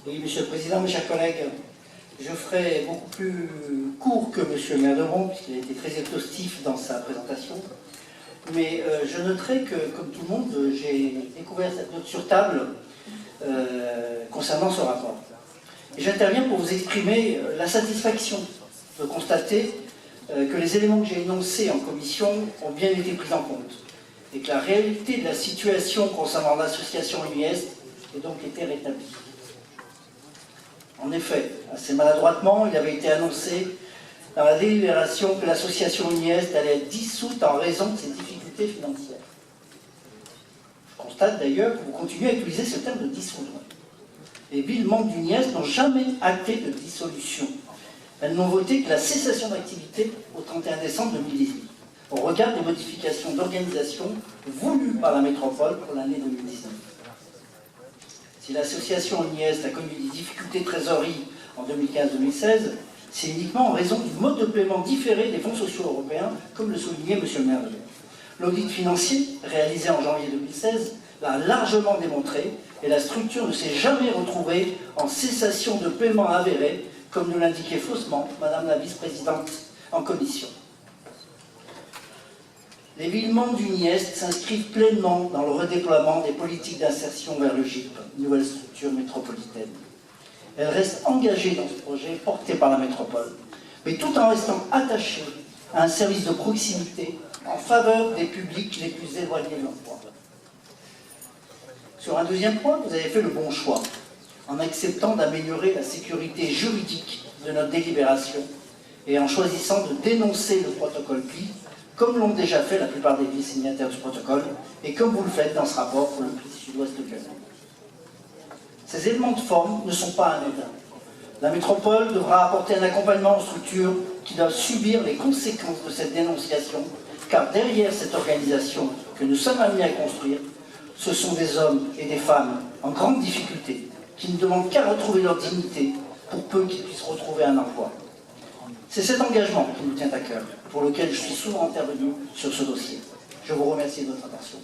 Oui, Monsieur le Président, mes chers collègues, je ferai beaucoup plus court que Monsieur le maire de Rompt, puisqu'il a été très exhaustif dans sa présentation. Mais je noterai que, comme tout le monde, j'ai découvert cette note sur table concernant ce rapport. Et j'interviens pour vous exprimer la satisfaction de constater que les éléments que j'ai énoncés en commission ont bien été pris en compte et que la réalité de la situation concernant l'association UNIEST a donc été rétablie. En effet, assez maladroitement, il avait été annoncé dans la délibération que l'association UNIEST allait être dissoute en raison de ses difficultés financières. Je constate d'ailleurs que vous continuez à utiliser ce terme de dissoudre. Les villes membres d'UNIEST n'ont jamais acté de dissolution. Elles n'ont voté que la cessation d'activité au 31 décembre 2018, au regard des modifications d'organisation voulues par la métropole pour l'année 2019. Si l'association UNIEST a connu des difficultés de trésorerie en 2015-2016, c'est uniquement en raison du mode de paiement différé des fonds sociaux européens, comme le soulignait M. le maire. L'audit financier, réalisé en janvier 2016, l'a largement démontré, et la structure ne s'est jamais retrouvée en cessation de paiement avérée, comme nous l'indiquait faussement Madame la vice-présidente en commission. Les villes membres d'UNIEST s'inscrivent pleinement dans le redéploiement des politiques d'insertion vers le GIP, nouvelle structure métropolitaine. Elles restent engagées dans ce projet porté par la métropole, mais tout en restant attachées à un service de proximité en faveur des publics les plus éloignés de l'emploi. Sur un deuxième point, vous avez fait le bon choix, en acceptant d'améliorer la sécurité juridique de notre délibération et en choisissant de dénoncer le protocole PLI, comme l'ont déjà fait la plupart des villes signataires du protocole, et comme vous le faites dans ce rapport pour le PLI Sud-Ouest lyonnais. Ces éléments de forme ne sont pas anodins. La métropole devra apporter un accompagnement aux structures qui doivent subir les conséquences de cette dénonciation, car derrière cette organisation que nous sommes amenés à construire, ce sont des hommes et des femmes en grande difficulté, qui ne demandent qu'à retrouver leur dignité pour peu qu'ils puissent retrouver un emploi. C'est cet engagement qui nous tient à cœur, pour lequel je suis souvent intervenu sur ce dossier. Je vous remercie de votre attention.